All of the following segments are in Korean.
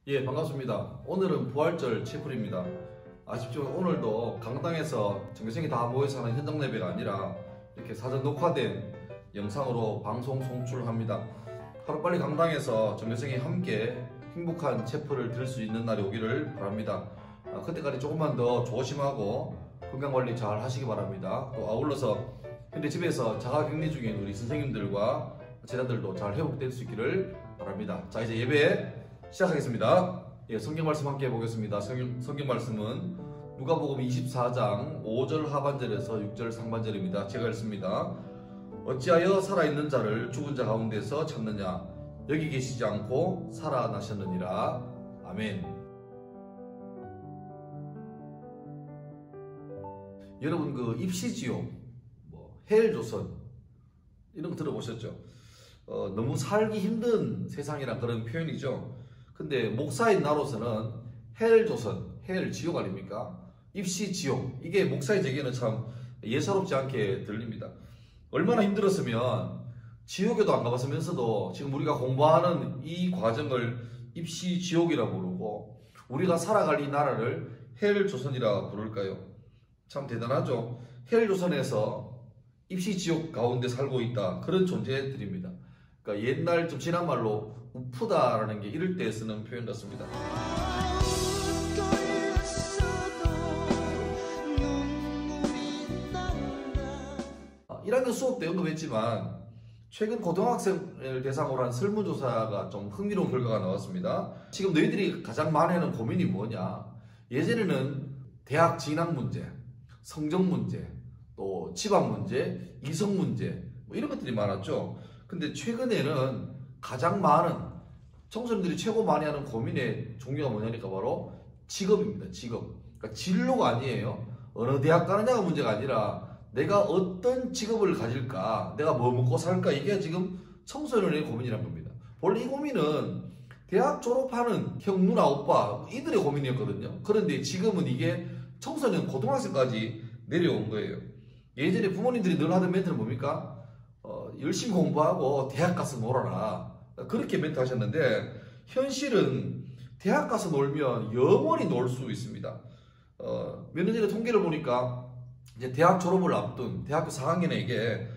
예, 반갑습니다. 오늘은 부활절 치플입니다. 아쉽지만 오늘도 강당에서 전교생이 다 모여서 하는 현장 예배가 아니라 이렇게 사전 녹화된 영상으로 방송 송출합니다. 하루빨리 강당에서 전교생이 함께 행복한 체플을 들을 수 있는 날이 오기를 바랍니다. 그때까지 조금만 더 조심하고 건강관리 잘 하시기 바랍니다. 또 아울러서 현재 집에서 자가격리 중인 우리 선생님들과 제자들도 잘 회복될 수 있기를 바랍니다. 자, 이제 예배 시작하겠습니다. 예, 성경 말씀 함께 해보겠습니다. 성경 말씀은 누가복음 24장 5절 하반절에서 6절 상반절입니다. 제가 읽습니다. 어찌하여 살아있는 자를 죽은 자 가운데서 찾느냐? 여기 계시지 않고 살아나셨느니라. 아멘. 여러분, 그 입시지옥, 헬조선 이런 거 들어보셨죠? 너무 살기 힘든 세상이란 그런 표현이죠. 근데 목사인 나로서는 헬조선, 헬 지옥 아닙니까? 입시 지옥, 이게 목사의 제게는 참 예사롭지 않게 들립니다. 얼마나 힘들었으면 지옥에도 안 가봤으면서도 지금 우리가 공부하는 이 과정을 입시 지옥이라 부르고 우리가 살아갈 이 나라를 헬조선이라 부를까요? 참 대단하죠. 헬조선에서 입시 지옥 가운데 살고 있다, 그런 존재들입니다. 그러니까 옛날 좀 지난 말로 우프다라는 게 이럴 때 쓰는 표현 같습니다. 이라는 수업 때 언급했지만 최근 고등학생을 대상으로 한 설문조사가 좀 흥미로운 결과가 나왔습니다. 지금 너희들이 가장 많이 하는 고민이 뭐냐? 예전에는 대학 진학 문제, 성적 문제, 또 집안 문제, 이성 문제 이런 것들이 많았죠. 근데 최근에는 가장 많은 청소년들이 최고 많이 하는 고민의 종류가 뭐냐니까 바로 직업입니다. 직업. 그러니까 진로가 아니에요. 어느 대학 가느냐가 문제가 아니라 내가 어떤 직업을 가질까, 내가 뭐 먹고 살까, 이게 지금 청소년의 고민이란 겁니다. 원래 이 고민은 대학 졸업하는 형, 누나, 오빠 이들의 고민이었거든요. 그런데 지금은 이게 청소년, 고등학생까지 내려온 거예요. 예전에 부모님들이 늘 하던 멘트는 뭡니까? 열심히 공부하고 대학 가서 놀아라, 그렇게 멘트 하셨는데 현실은 대학 가서 놀면 영원히 놀 수 있습니다. 몇 년 전에 통계를 보니까 이제 대학 졸업을 앞둔 대학교 4학년에게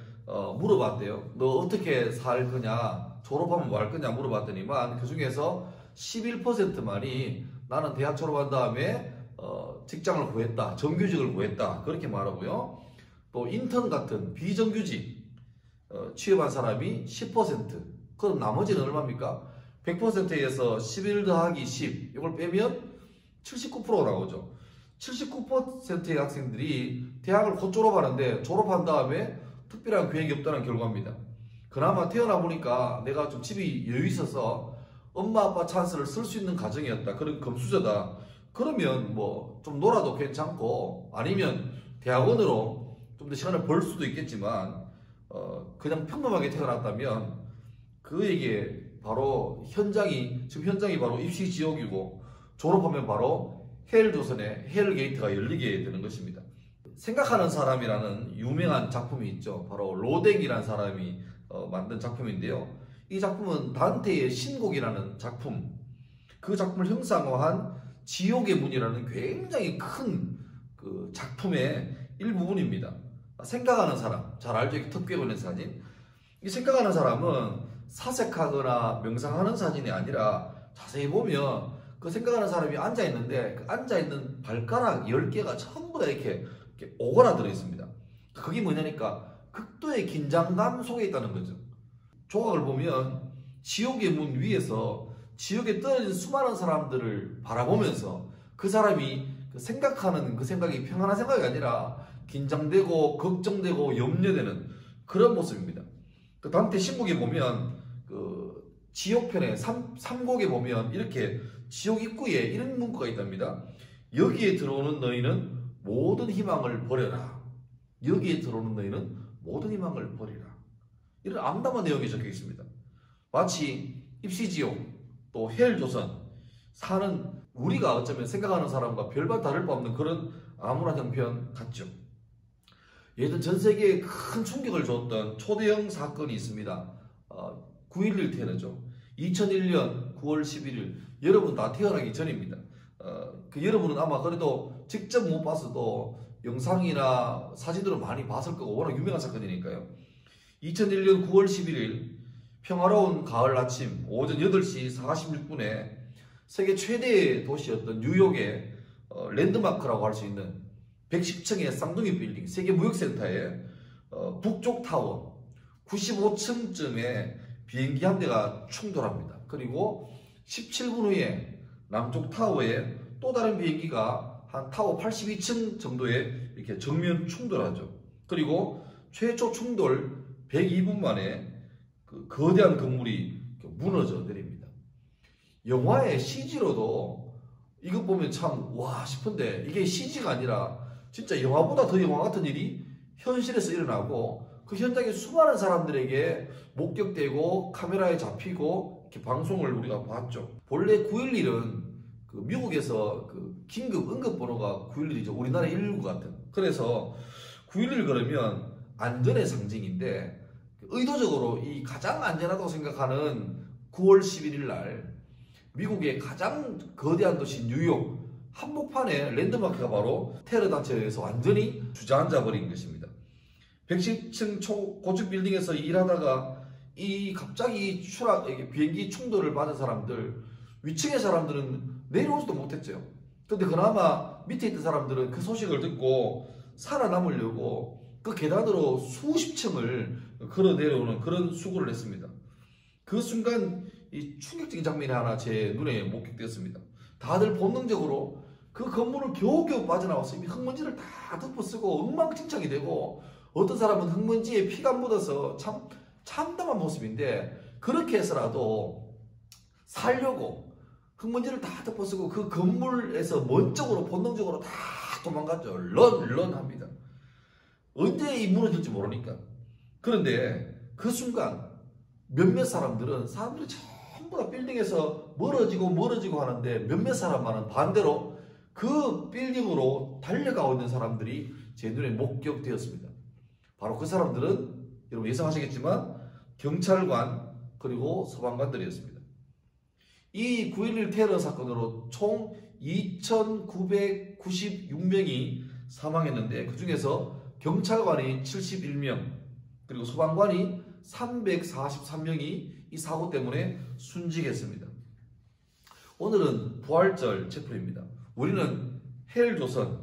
물어봤대요. 너 어떻게 살 거냐, 졸업하면 뭐 할 거냐 물어봤더니만 그 중에서 11%만이 나는 대학 졸업한 다음에 직장을 구했다, 정규직을 구했다, 그렇게 말하고요. 또 인턴 같은 비정규직 취업한 사람이 10%. 그럼 나머지는 얼마입니까? 100%에서 11 더하기 10 이걸 빼면 79%가 나오죠. 79%의 학생들이 대학을 곧 졸업하는데 졸업한 다음에 특별한 계획이 없다는 결과입니다. 그나마 태어나 보니까 내가 좀 집이 여유 있어서 엄마 아빠 찬스를 쓸 수 있는 가정이었다, 그런 금수저다, 그러면 뭐 좀 놀아도 괜찮고, 아니면 대학원으로 좀 더 시간을 벌 수도 있겠지만 그냥 평범하게 태어났다면 그에게 바로 지금 현장이 바로 입시 지옥이고 졸업하면 바로 헬조선의 헬게이트가 열리게 되는 것입니다. 생각하는 사람이라는 유명한 작품이 있죠. 바로 로댕이라는 사람이 만든 작품인데요. 이 작품은 단테의 신곡이라는 작품, 그 작품을 형상화한 지옥의 문이라는 굉장히 큰 그 작품의 일부분입니다. 생각하는 사람, 잘 알죠? 이렇게 턱 꿰고 있는 사진. 이 생각하는 사람은 사색하거나 명상하는 사진이 아니라 자세히 보면 그 생각하는 사람이 앉아있는데 그 앉아있는 발가락 10개가 전부 다 이렇게 오그라들어 있습니다. 그게 뭐냐니까 극도의 긴장감 속에 있다는 거죠. 조각을 보면 지옥의 문 위에서 지옥에 떨어진 수많은 사람들을 바라보면서 그 사람이 생각하는 그 생각이 평안한 생각이 아니라 긴장되고 걱정되고 염려되는 그런 모습입니다. 그 단테 신곡에 보면 그 지옥편의 3곡에 보면 이렇게 지옥 입구에 이런 문구가 있답니다. 여기에 들어오는 너희는 모든 희망을 버려라. 여기에 들어오는 너희는 모든 희망을 버리라. 이런 암담한 내용이 적혀 있습니다. 마치 입시지옥 또 헬조선 사는 우리가 어쩌면 생각하는 사람과 별반 다를 바 없는 그런 암울한 형편 같죠. 예전 전 세계에 큰 충격을 줬던 초대형 사건이 있습니다. 9.11 테러죠. 2001년 9월 11일 여러분 다 태어나기 전입니다. 여러분은 아마 그래도 직접 못 봤어도 영상이나 사진으로 많이 봤을 거고 워낙 유명한 사건이니까요. 2001년 9월 11일 평화로운 가을 아침 오전 8시 46분에 세계 최대의 도시였던 뉴욕의 랜드마크라고 할 수 있는 110층의 쌍둥이 빌딩 세계 무역센터의 북쪽 타워 95층쯤에 비행기 한 대가 충돌합니다. 그리고 17분 후에 남쪽 타워에 또 다른 비행기가 한 타워 82층 정도에 이렇게 정면 충돌하죠. 그리고 최초 충돌 102분 만에 그 거대한 건물이 무너져 내립니다. 영화의 CG로도 이거 보면 참 와 싶은데 이게 CG가 아니라 진짜 영화보다 더 영화 같은 일이 현실에서 일어나고 그 현장에 수많은 사람들에게 목격되고 카메라에 잡히고 이렇게 방송을 우리가 봤죠. 본래 9.11은 그 미국에서 그 긴급 응급 번호가 9.11이죠. 우리나라 119 같은. 그래서 9.11 그러면 안전의 상징인데 의도적으로 이 가장 안전하다고 생각하는 9월 11일 날 미국의 가장 거대한 도시 뉴욕 한복판에 랜드마크가 바로 테러 단체에 의해서 완전히 주저앉아 버린 것입니다. 110층 고층 빌딩에서 일하다가 이 갑자기 비행기 충돌을 받은 사람들 위층의 사람들은 내려오지도 못했죠. 근데 그나마 밑에 있던 사람들은 그 소식을 듣고 살아남으려고 그 계단으로 수십 층을 걸어 내려오는 그런 수고를 했습니다. 그 순간 이 충격적인 장면이 하나 제 눈에 목격되었습니다. 다들 본능적으로 그 건물을 겨우겨우 빠져나와서 이미 흙먼지를 다 덮어쓰고 엉망진창이 되고 어떤 사람은 흙먼지에 피가 묻어서 참 참담한 모습인데 그렇게 해서라도 살려고 흙먼지를 다 덮어쓰고 그 건물에서 먼 쪽으로 본능적으로 다 도망갔죠. 런 합니다. 언제 이 무너질지 모르니까. 그런데 그 순간 몇몇 사람들이 전부 다 빌딩에서 멀어지고 하는데 몇몇 사람만은 반대로 그 빌딩으로 달려가고 있는 사람들이 제 눈에 목격되었습니다. 바로 그 사람들은 여러분 예상하시겠지만 경찰관 그리고 소방관들이었습니다. 이 9.11 테러 사건으로 총 2,996명이 사망했는데 그 중에서 경찰관이 71명 그리고 소방관이 343명이 이 사고 때문에 순직했습니다. 오늘은 부활절 제풀입니다. 우리는 헬조선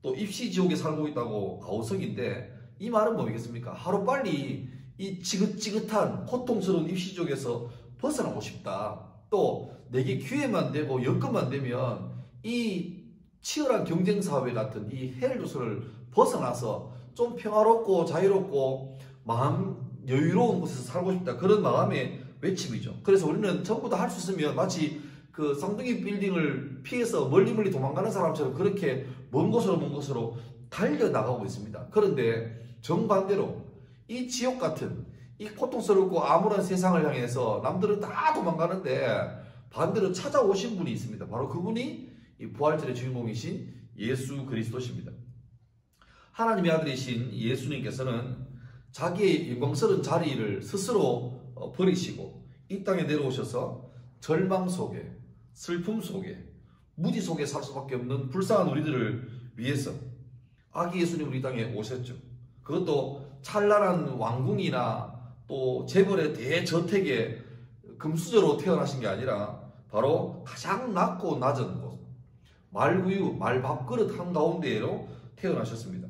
또 입시지옥에 살고 있다고 아우성인데 이 말은 뭐겠습니까? 하루빨리 이 지긋지긋한 고통스러운 입시지옥에서 벗어나고 싶다. 또 내게 기회만 되고 여건만 되면 이 치열한 경쟁사회 같은 이 헬조선을 벗어나서 좀 평화롭고 자유롭고 마음 여유로운 곳에서 살고 싶다. 그런 마음의 외침이죠. 그래서 우리는 전부 다 할 수 있으면 마치 그 쌍둥이 빌딩을 피해서 멀리 도망가는 사람처럼 그렇게 먼 곳으로 달려나가고 있습니다. 그런데 정반대로 이 지옥 같은 이 고통스럽고 암울한 세상을 향해서 남들은 다 도망가는데 반대로 찾아오신 분이 있습니다. 바로 그분이 이 부활절의 주인공이신 예수 그리스도십니다. 하나님의 아들이신 예수님께서는 자기의 영광스러운 자리를 스스로 버리시고 이 땅에 내려오셔서 절망 속에 슬픔 속에 무지 속에 살 수밖에 없는 불쌍한 우리들을 위해서 아기 예수님을 이 땅에 오셨죠. 그것도 찬란한 왕궁이나 또 재벌의 대저택에 금수저로 태어나신 게 아니라 바로 가장 낮고 낮은 곳 말구유, 말밥그릇 한가운데로 태어나셨습니다.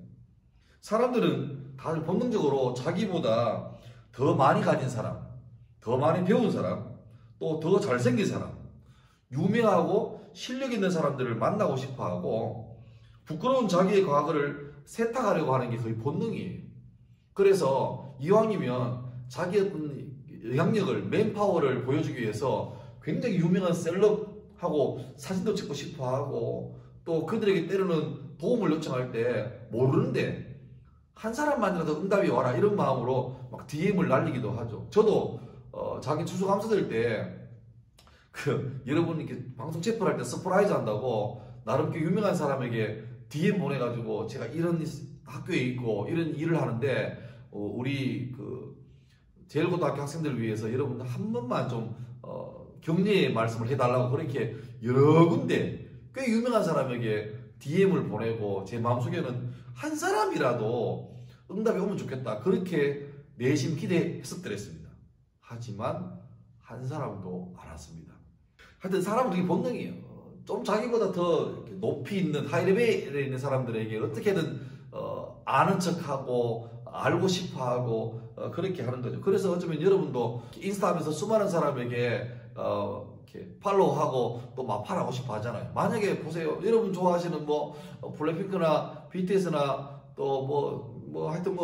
사람들은 다들 본능적으로 자기보다 더 많이 가진 사람, 더 많이 배운 사람, 또 더 잘생긴 사람, 유명하고 실력 있는 사람들을 만나고 싶어하고 부끄러운 자기의 과거를 세탁하려고 하는 게 거의 본능이에요. 그래서 이왕이면 자기의 영향력을, 맨파워를 보여주기 위해서 굉장히 유명한 셀럽하고 사진도 찍고 싶어하고 또 그들에게 때로는 도움을 요청할 때 모르는데 한 사람만이라도 응답이 와라 이런 마음으로 막 DM을 날리기도 하죠. 저도 자기 추수감사절 때 여러분 이렇게 방송 체포할 때 서프라이즈 한다고 나름 꽤 유명한 사람에게 DM 보내가지고 제가 이런 학교에 있고 이런 일을 하는데 우리 제일고등학교 학생들을 위해서 여러분 한 번만 좀 격려의 말씀을 해달라고 그렇게 여러 군데 꽤 유명한 사람에게 DM을 보내고 제 마음속에는 한 사람이라도 응답이 오면 좋겠다 그렇게 내심 기대했었더랬습니다. 하지만 한 사람도 안 왔습니다. 하여튼 사람은 그게 본능이에요. 좀 자기보다 더 높이 있는 하이레벨에 있는 사람들에게 어떻게든 아는 척하고 알고 싶어하고 그렇게 하는 거죠. 그래서 어쩌면 여러분도 인스타하면서 수많은 사람에게 이렇게 팔로우하고 또 마팔하고 싶어 하잖아요. 만약에 보세요. 여러분 좋아하시는 뭐 블랙핑크나 BTS나 또 하여튼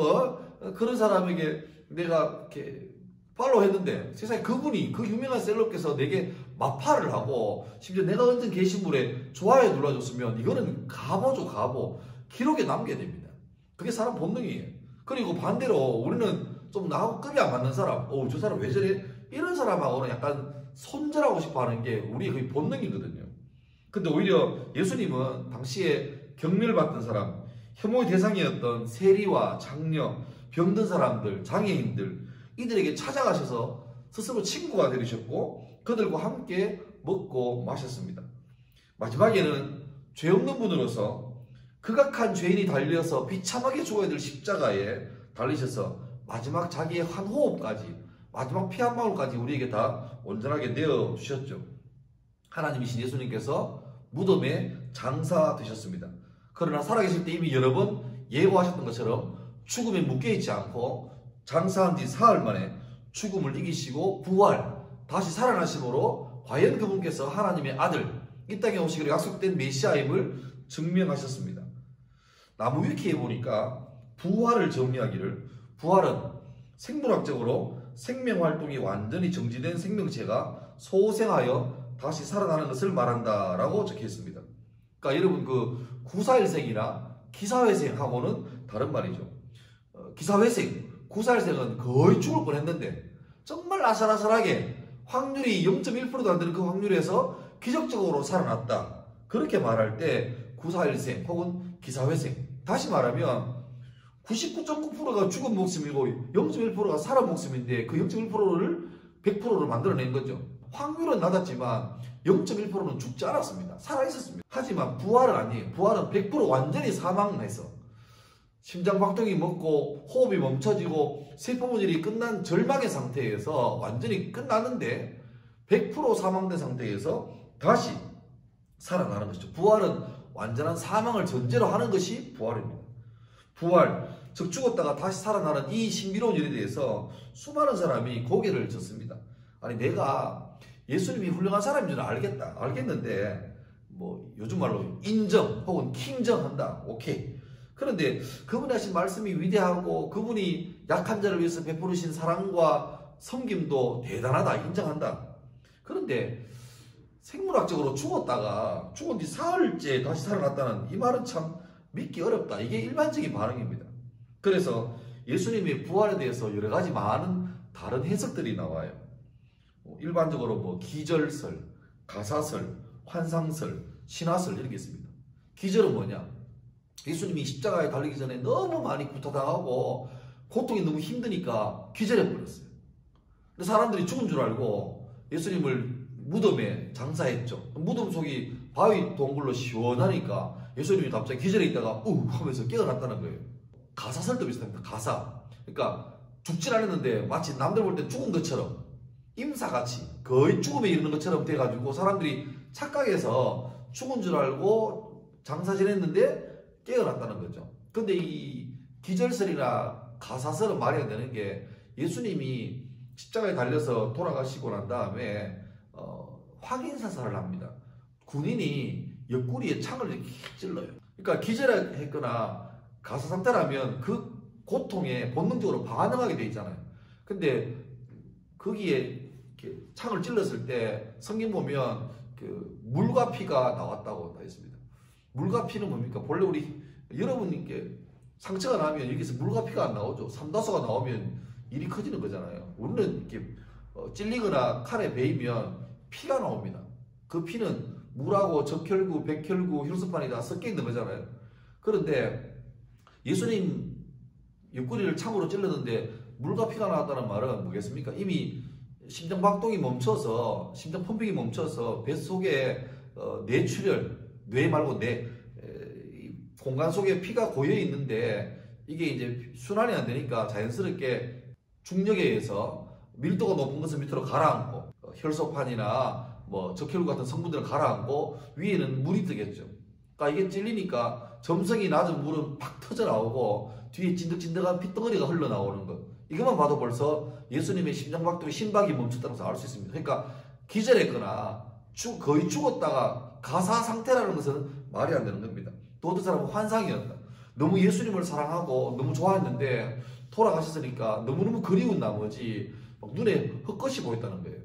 그런 사람에게 내가 이렇게 팔로우 했는데 세상에 그분이 그 유명한 셀럽께서 내게 마팔을 하고 심지어 내가 얹은 게시물에 좋아요 눌러줬으면 이거는 가보죠. 가보. 기록에 남겨야 됩니다. 그게 사람 본능이에요. 그리고 반대로 우리는 좀 나하고 급이 안 맞는 사람, 저 사람 왜 저래? 이런 사람하고는 약간 손절하고 싶어 하는 게 우리의 거의 본능이거든요. 근데 오히려 예수님은 당시에 경멸받던 사람, 혐오의 대상이었던 세리와 장녀, 병든 사람들, 장애인들, 이들에게 찾아가셔서 스스로 친구가 되셨고 그들과 함께 먹고 마셨습니다. 마지막에는 죄 없는 분으로서 극악한 죄인이 달려서 비참하게 죽어야 될 십자가에 달리셔서 마지막 자기의 한 호흡까지 마지막 피 한 방울까지 우리에게 다 온전하게 내어주셨죠. 하나님이신 예수님께서 무덤에 장사되셨습니다. 그러나 살아계실 때 이미 여러 번 예고하셨던 것처럼 죽음에 묶여있지 않고 장사한 지 사흘 만에 죽음을 이기시고 부활, 다시 살아나심으로 과연 그분께서 하나님의 아들, 이 땅에 오시기로 약속된 메시아임을 증명하셨습니다. 나무 위키에 보니까 부활을 정리하기를 부활은 생물학적으로 생명활동이 완전히 정지된 생명체가 소생하여 다시 살아나는 것을 말한다라고 적혀 있습니다. 그러니까 여러분 그 구사일생이나 기사회생하고는 다른 말이죠. 기사회생, 구사일생은 거의 죽을 뻔했는데 정말 아슬아슬하게 확률이 0.1%도 안 되는 그 확률에서 기적적으로 살아났다. 그렇게 말할 때 구사일생 혹은 기사회생. 다시 말하면 99.9%가 죽은 목숨이고 0.1%가 살아 목숨인데 그 0.1%를 100%로 만들어낸 거죠. 확률은 낮았지만 0.1%는 죽지 않았습니다. 살아있었습니다. 하지만 부활은 아니에요. 부활은 100% 완전히 사망해서 심장박동이 멎고 호흡이 멈춰지고 세포분열이 끝난 절망의 상태에서 완전히 끝났는데 100% 사망된 상태에서 다시 살아나는 것이죠. 부활은 완전한 사망을 전제로 하는 것이 부활입니다. 부활, 즉 죽었다가 다시 살아나는 이 신비로운 일에 대해서 수많은 사람이 고개를 젓습니다. 아니 내가 예수님이 훌륭한 사람인 줄 알겠는데 뭐 요즘 말로 인정 혹은 킹정한다. 오케이. 그런데 그분이 하신 말씀이 위대하고 그분이 약한 자를 위해서 베푸르신 사랑과 섬김도 대단하다. 인정한다. 그런데 생물학적으로 죽은 뒤 사흘째 다시 살아났다는 이 말은 참 믿기 어렵다. 이게 일반적인 반응입니다. 그래서 예수님의 부활에 대해서 여러 가지 많은 다른 해석들이 나와요. 일반적으로 뭐 기절설, 가사설, 환상설, 신화설 이런 게 있습니다. 기절은 뭐냐? 예수님이 십자가에 달리기 전에 너무 많이 구타당하고 고통이 너무 힘드니까 기절해버렸어요. 사람들이 죽은 줄 알고 예수님을 무덤에 장사했죠. 무덤 속이 바위 동굴로 시원하니까 예수님이 갑자기 기절해 있다가 하면서 깨어났다는 거예요. 가사설도 비슷합니다. 가사. 그러니까 죽진 않았는데 마치 남들 볼 때 죽은 것처럼 임사같이 거의 죽음에 이르는 것처럼 돼가지고 사람들이 착각해서 죽은 줄 알고 장사 지냈는데 깨어났다는 거죠. 근데 이 기절설이나 가사설은 말이 안 되는 게 예수님이 십자가에 달려서 돌아가시고 난 다음에 확인사살을 합니다. 군인이 옆구리에 창을 이렇게 찔러요. 그러니까 기절했거나 가사 상태라면 그 고통에 본능적으로 반응하게 돼 있잖아요. 근데 거기에 이렇게 창을 찔렀을 때 성경 보면 그 물과 피가 나왔다고 다 있습니다. 물과 피는 뭡니까? 본래 우리 여러분께 상처가 나면 여기서 물과 피가 안 나오죠. 삼다소가 나오면 일이 커지는 거잖아요. 우리는 이렇게 찔리거나 칼에 베이면 피가 나옵니다. 그 피는 물하고 적혈구, 백혈구, 혈소판이 다 섞여 있는 거잖아요. 그런데 예수님 옆구리를 창으로 찔렀는데 물과 피가 나왔다는 말은 뭐겠습니까? 이미 심장박동이 멈춰서 심장 펌핑이 멈춰서 뱃속에 뇌출혈, 뇌 말고 이 공간 속에 피가 고여 있는데 이게 이제 순환이 안 되니까 자연스럽게 중력에 의해서 밀도가 높은 것은 밑으로 가라앉고 혈소판이나 뭐 적혈구 같은 성분들을 가라앉고 위에는 물이 뜨겠죠. 그러니까 이게 찔리니까 점성이 낮은 물은 팍 터져 나오고 뒤에 찐득찐득한 핏덩어리가 흘러나오는 것. 이것만 봐도 벌써 예수님의 심장박동이 심박이 멈췄다는 것을 알 수 있습니다. 그러니까 기절했거나 거의 죽었다가 가사 상태라는 것은 말이 안 되는 겁니다. 또 어떤 사람은 환상이었다. 너무 예수님을 사랑하고 너무 좋아했는데 돌아가셨으니까 너무너무 그리운 나머지 막 눈에 헛것이 보였다는 거예요.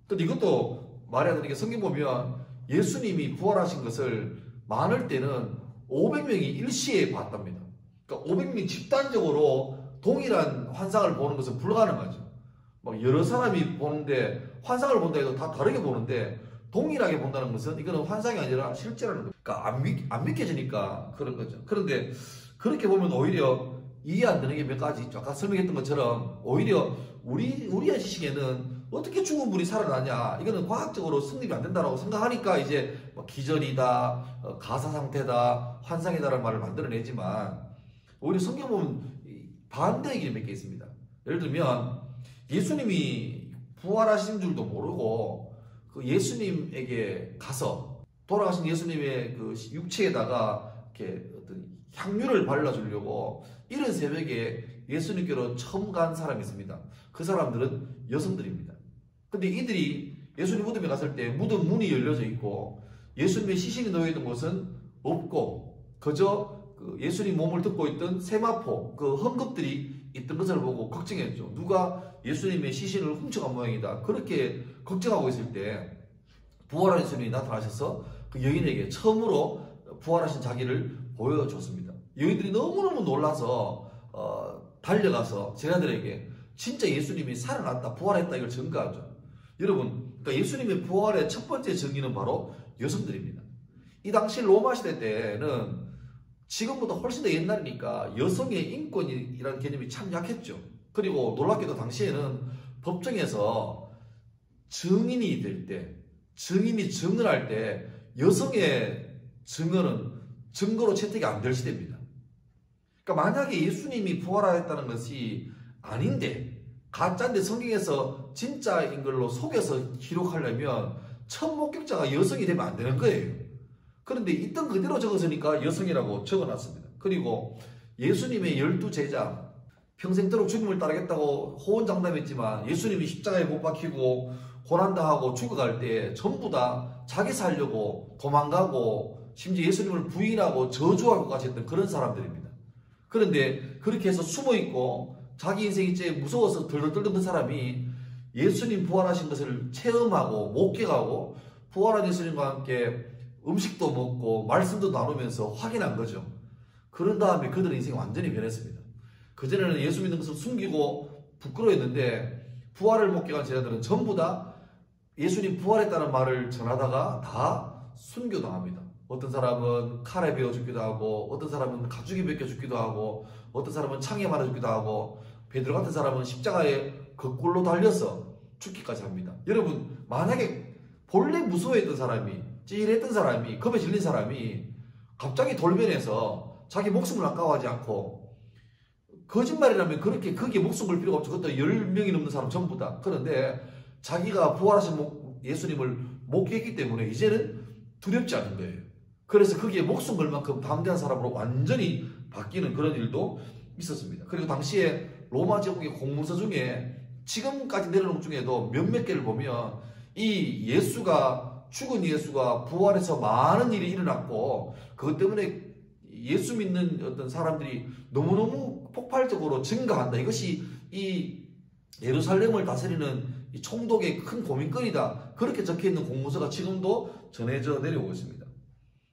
근데 이것도 말이 안 되는 게 성경 보면 예수님이 부활하신 것을 많을 때는 500명이 일시에 봤답니다. 그러니까 500명이 집단적으로 동일한 환상을 보는 것은 불가능하죠. 막 여러 사람이 보는데 환상을 본다 해도 다 다르게 보는데 동일하게 본다는 것은 이거는 환상이 아니라 실제라는 거죠. 그러니까 안 믿겨지니까 그런 거죠. 그런데 그렇게 보면 오히려 이해 안 되는 게 몇 가지 있죠. 아까 설명했던 것처럼 오히려 우리의 지식에는 어떻게 죽은 분이 살아나냐, 이거는 과학적으로 성립이 안 된다고 생각하니까 이제 뭐 기절이다, 가사 상태다, 환상이다라는 말을 만들어내지만 오히려 성경 보면 반대 얘기를 몇 개 있습니다. 예를 들면 예수님이 부활하신 줄도 모르고 그 예수님에게 가서 돌아가신 예수님의 그 육체에다가 이렇게 어떤 향유를 발라주려고 이른 새벽에 예수님께로 처음 간 사람이 있습니다. 그 사람들은 여성들입니다. 근데 이들이 예수님 무덤에 갔을 때 무덤 문이 열려져 있고 예수님의 시신이 놓여있던 곳은 없고 그저 그 예수님 몸을 덮고 있던 세마포, 그 헝겊들이 있던 것을 보고 걱정했죠. 누가 예수님의 시신을 훔쳐간 모양이다. 그렇게 걱정하고 있을 때 부활한 예수님이 나타나셔서 그 여인에게 처음으로 부활하신 자기를 보여줬습니다. 여인들이 너무너무 놀라서 달려가서 제자들에게 진짜 예수님이 살아났다, 부활했다 이걸 증거하죠. 여러분, 그러니까 예수님의 부활의 첫 번째 증인은 바로 여성들입니다. 이 당시 로마 시대 때는 지금보다 훨씬 더 옛날이니까 여성의 인권이라는 개념이 참 약했죠. 그리고 놀랍게도 당시에는 법정에서 증인이 될 때, 증인이 증언할 때 여성의 증언은 증거로 채택이 안 될 시대입니다. 그러니까 만약에 예수님이 부활하였다는 것이 아닌데 가짜인데 성경에서 진짜인 걸로 속여서 기록하려면 첫 목격자가 여성이 되면 안 되는 거예요. 그런데 있던 그대로 적었으니까 여성이라고 적어놨습니다. 그리고 예수님의 12제자 평생도록 죽음을 따르겠다고 호언장담했지만 예수님이 십자가에 못 박히고 고난당하고 죽어갈 때 전부 다 자기 살려고 도망가고 심지어 예수님을 부인하고 저주하고까지 했던 그런 사람들입니다. 그런데 그렇게 해서 숨어있고 자기 인생이 제일 무서워서 덜덜 떨던 사람이 예수님 부활하신 것을 체험하고 목격하고 부활한 예수님과 함께 음식도 먹고 말씀도 나누면서 확인한 거죠. 그런 다음에 그들의 인생이 완전히 변했습니다. 그전에는 예수 믿는 것을 숨기고 부끄러워했는데 부활을 목격한 제자들은 전부 다 예수님 부활했다는 말을 전하다가 다 순교당합니다. 어떤 사람은 칼에 베어 죽기도 하고 어떤 사람은 가죽이 벗겨 죽기도 하고 어떤 사람은 창에 맞아 죽기도 하고 베드로 같은 사람은 십자가에 거꾸로 달려서 죽기까지 합니다. 여러분, 만약에 본래 무서워했던 사람이 찔했던 사람이 겁에 질린 사람이 갑자기 돌변해서 자기 목숨을 아까워하지 않고 거짓말이라면 그렇게 거기에 목숨 걸 필요가 없죠. 그것도 10명이 넘는 사람 전부 다. 그런데 자기가 부활하신 예수님을 목격했기 때문에 이제는 두렵지 않은 거예요. 그래서 거기에 목숨 걸 만큼 담대한 사람으로 완전히 바뀌는 그런 일도 있었습니다. 그리고 당시에 로마 제국의 공문서 중에 지금까지 내려놓은 것 중에도 몇몇 개를 보면 이 죽은 예수가 부활해서 많은 일이 일어났고 그것 때문에 예수 믿는 어떤 사람들이 너무너무 폭발적으로 증가한다. 이것이 이 예루살렘을 다스리는 이 총독의 큰 고민거리다. 그렇게 적혀있는 공문서가 지금도 전해져 내려오고 있습니다.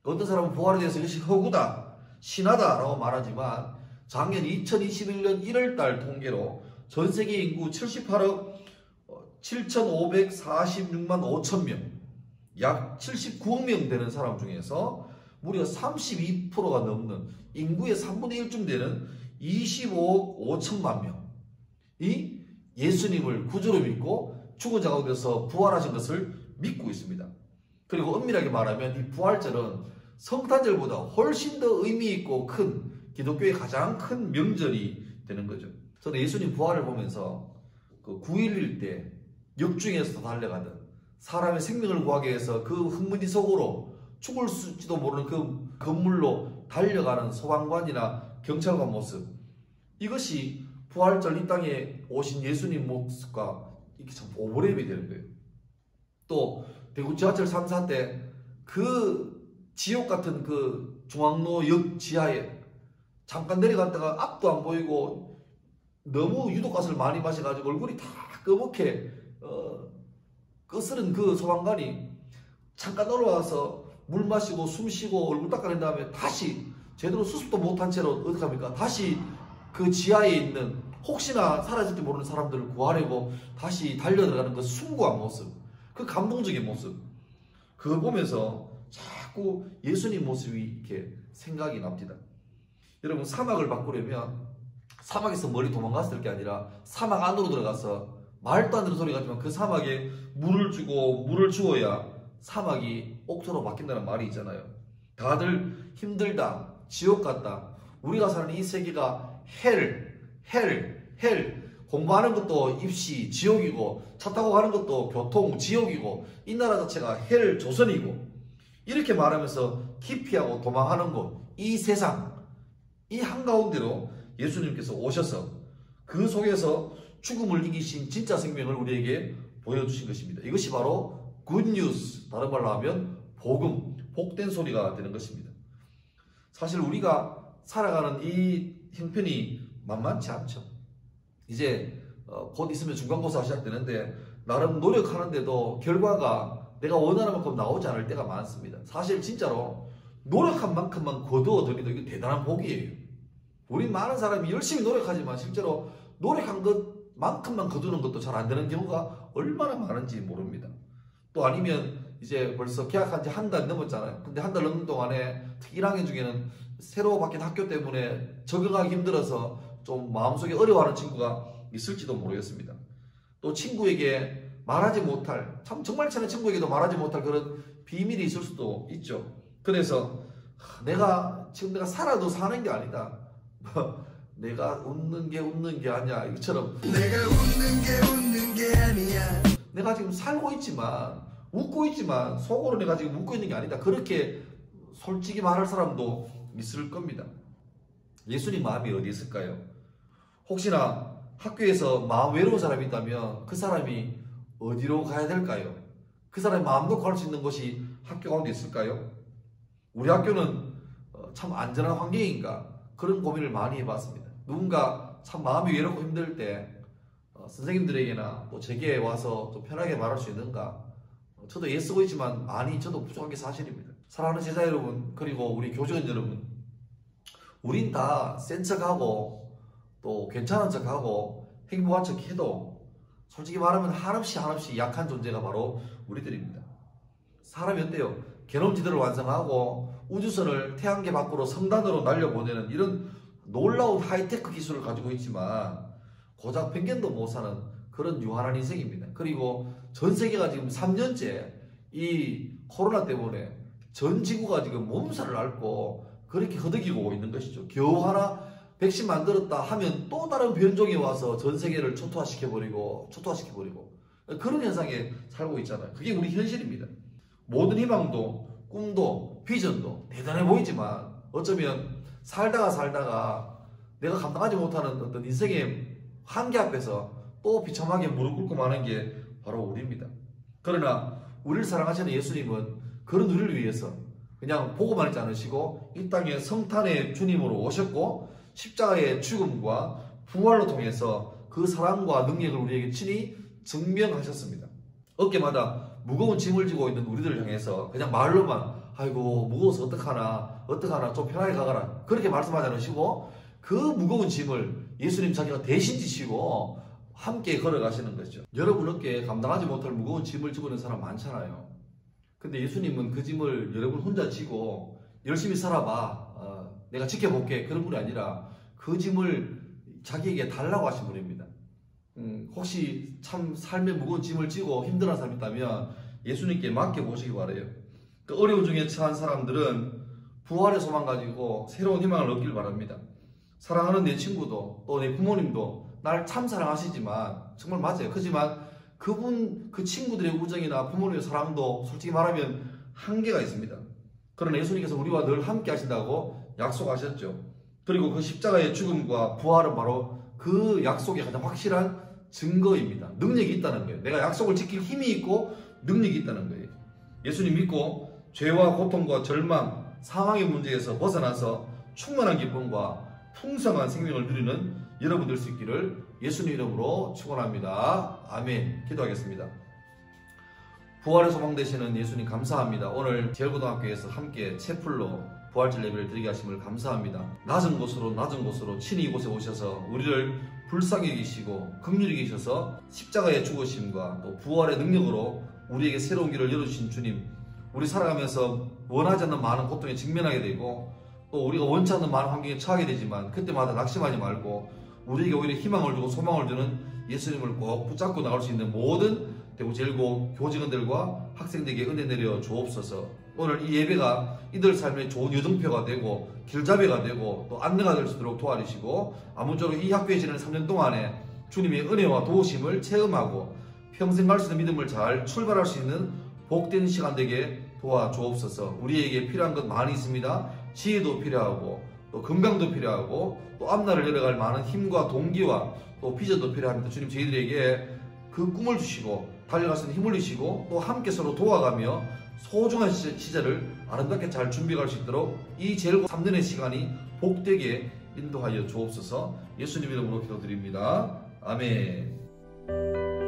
어떤 사람은 부활에 대해서 이것이 허구다, 신하다라고 말하지만 작년 2021년 1월달 통계로 전 세계 인구 78억 7,546만 5천 명, 약 79억 명 되는 사람 중에서 무려 32%가 넘는 인구의 3분의 1쯤 되는 25억 5천만 명이 예수님을 구주로 믿고 죽은 자 가운데서 부활하신 것을 믿고 있습니다. 그리고 엄밀하게 말하면 이 부활절은 성탄절보다 훨씬 더 의미 있고 큰 기독교의 가장 큰 명절이 되는 거죠. 저는 예수님 부활을 보면서 그 9.11 때 역중에서 달려가던 사람의 생명을 구하기 위해서 그 흙먼지 속으로 죽을지도 모르는 그 건물로 달려가는 소방관이나 경찰관 모습, 이것이 부활절 이 땅에 오신 예수님 모습과 이게 참 오버랩이 되는 거예요. 또 대구 지하철 3사 때 그 지옥 같은 그 중앙로역 지하에 잠깐 내려갔다가 앞도 안 보이고 너무 유독가스를 많이 마셔가지고 얼굴이 다 꺼멓게 거스른 그 소방관이 잠깐 올라와서 물 마시고 숨 쉬고 얼굴 닦아낸 다음에 다시 제대로 수습도 못한 채로 어떡합니까? 다시 그 지하에 있는 혹시나 사라질지 모르는 사람들을 구하려고 다시 달려들어가는 그 숭고한 모습, 그 감동적인 모습, 그거 보면서 자꾸 예수님 모습이 이렇게 생각이 납니다. 여러분, 사막을 바꾸려면 사막에서 멀리 도망갔을 게 아니라 사막 안으로 들어가서 말도 안 되는 소리 같지만 그 사막에 물을 주고 물을 주어야 사막이 옥토로 바뀐다는 말이 있잖아요. 다들 힘들다, 지옥 같다, 우리가 사는 이 세계가 헬, 공부하는 것도 입시 지옥이고 차 타고 가는 것도 교통 지옥이고 이 나라 자체가 헬 조선이고, 이렇게 말하면서 기피하고 도망하는 곳, 이 세상, 이 한가운데로 예수님께서 오셔서 그 속에서 죽음을 이기신 진짜 생명을 우리에게 보여주신 것입니다. 이것이 바로 굿뉴스, 다른 말로 하면 복음, 복된 소리가 되는 것입니다. 사실 우리가 살아가는 이 형편이 만만치 않죠. 이제 곧 있으면 중간고사 시작되는데 나름 노력하는데도 결과가 내가 원하는 만큼 나오지 않을 때가 많습니다. 사실 진짜로 노력한 만큼만 거두어들이도 이게 대단한 복이에요. 우리 많은 사람이 열심히 노력하지만 실제로 노력한 것만큼만 거두는 것도 잘 안 되는 경우가 얼마나 많은지 모릅니다. 또 아니면 이제 벌써 개학한 지 한 달 넘었잖아요. 근데 한 달 넘는 동안에 특히 1학년 중에는 새로 바뀐 학교 때문에 적응하기 힘들어서 좀 마음속에 어려워하는 친구가 있을지도 모르겠습니다. 또 친구에게 말하지 못할, 정말 친한 친구에게도 말하지 못할 그런 비밀이 있을 수도 있죠. 그래서 내가 살아도 사는 게 아니다, 내가 웃는 게 아니야, 이처럼 내가 웃는 게 아니야, 내가 지금 살고 있지만 웃고 있지만 속으로 내가 지금 웃고 있는 게 아니다, 그렇게 솔직히 말할 사람도 있을 겁니다. 예수님 마음이 어디 있을까요? 혹시나 학교에서 마음 외로운 사람이 있다면 그 사람이 어디로 가야 될까요? 그 사람이 마음 놓고 할 수 있는 곳이 학교 가운데 있을까요? 우리 학교는 참 안전한 환경인가, 그런 고민을 많이 해봤습니다. 누군가 참 마음이 외롭고 힘들 때 선생님들에게나 또 제게 와서 좀 편하게 말할 수 있는가, 저도 애쓰고 있지만 많이 저도 부족한 게 사실입니다. 사랑하는 제자 여러분, 그리고 우리 교직원 여러분, 우린 다 센 척하고 또 괜찮은 척하고 행복한 척해도 솔직히 말하면 한없이 약한 존재가 바로 우리들입니다. 사람이 어때요? 게놈지대를 완성하고 우주선을 태양계 밖으로 성단으로 날려보내는 이런 놀라운 하이테크 기술을 가지고 있지만 고작 pengen도 못 사는 그런 유한한 인생입니다. 그리고 전 세계가 지금 3년째 이 코로나 때문에 전 지구가 지금 몸살을 앓고 그렇게 허덕이고 있는 것이죠. 겨우 하나 백신 만들었다 하면 또 다른 변종이 와서 전 세계를 초토화시켜버리고 그런 현상에 살고 있잖아요. 그게 우리 현실입니다. 모든 희망도 꿈도 비전도 대단해 보이지만 어쩌면 살다가 내가 감당하지 못하는 어떤 인생의 한계 앞에서 또 비참하게 무릎 꿇고 마는 게 바로 우리입니다. 그러나 우리를 사랑하시는 예수님은 그런 우리를 위해서 그냥 보고만 있지 않으시고 이 땅에 성탄의 주님으로 오셨고 십자가의 죽음과 부활로 통해서 그 사랑과 능력을 우리에게 친히 증명하셨습니다. 어깨마다 무거운 짐을 지고 있는 우리들을 향해서 그냥 말로만 아이고 무거워서 어떡하나 좀 편하게 가거라 그렇게 말씀하지 않으시고 그 무거운 짐을 예수님 자기가 대신 지시고 함께 걸어가시는 거죠. 여러분 어깨에 감당하지 못할 무거운 짐을 지고 있는 사람 많잖아요. 근데 예수님은 그 짐을 여러분 혼자 지고 열심히 살아봐, 내가 지켜볼게, 그런 분이 아니라 그 짐을 자기에게 달라고 하신 분입니다. 혹시 참 삶의 무거운 짐을 지고 힘들어하는 사람이 있다면 예수님께 맡겨보시기 바라요. 그 어려움 중에 처한 사람들은 부활의 소망 가지고 새로운 희망을 얻길 바랍니다. 사랑하는 내 친구도 또 내 부모님도 날 참 사랑하시지만 정말 맞아요. 그렇지만 그 친구들의 우정이나 부모님의 사랑도 솔직히 말하면 한계가 있습니다. 그러나 예수님께서 우리와 늘 함께 하신다고 약속하셨죠. 그리고 그 십자가의 죽음과 부활은 바로 그 약속의 가장 확실한 증거입니다. 능력이 있다는 거예요. 내가 약속을 지킬 힘이 있고 능력이 있다는 거예요. 예수님 믿고 죄와 고통과 절망, 사망의 문제에서 벗어나서 충만한 기쁨과 풍성한 생명을 누리는 여러분 될 수 있기를 예수님 이름으로 축원합니다. 아멘. 기도하겠습니다. 부활의 소망 되시는 예수님 감사합니다. 오늘 제일고등학교에서 함께 채플로 부활절 예배를 드리게 하심을 감사합니다. 낮은 곳으로 친히 이곳에 오셔서 우리를 불쌍히 여기시고 긍휼히 여기셔서 십자가의 죽으심과 또 부활의 능력으로 우리에게 새로운 길을 열어주신 주님, 우리 살아가면서 원하지 않는 많은 고통에 직면하게 되고 또 우리가 원치 않는 많은 환경에 처하게 되지만 그때마다 낙심하지 말고 우리에게 오히려 희망을 주고 소망을 주는 예수님을 꼭 붙잡고 나갈 수 있는 모든 대구 제일고 교직원들과 학생들에게 은혜 내려 주옵소서. 오늘 이 예배가 이들 삶의 좋은 유등표가 되고 길잡이가 되고 또 안내가 될 수 있도록 도와주시고 아무쪼록 이 학교에 지내는 3년 동안에 주님의 은혜와 도우심을 체험하고 평생 갈 수 있는 믿음을 잘 출발할 수 있는 복된 시간 되게 도와주옵소서. 우리에게 필요한 것 많이 있습니다. 지혜도 필요하고 또 건강도 필요하고 또 앞날을 열어갈 많은 힘과 동기와 또 비전도 필요합니다. 주님 저희들에게 그 꿈을 주시고 달려갈 수 있는 힘을 주시고 또 함께 서로 도와가며 소중한 시절을 아름답게 잘 준비할 수 있도록 이 제일고 3년의 시간이 복되게 인도하여 주옵소서. 예수님 이름으로 기도드립니다. 아멘.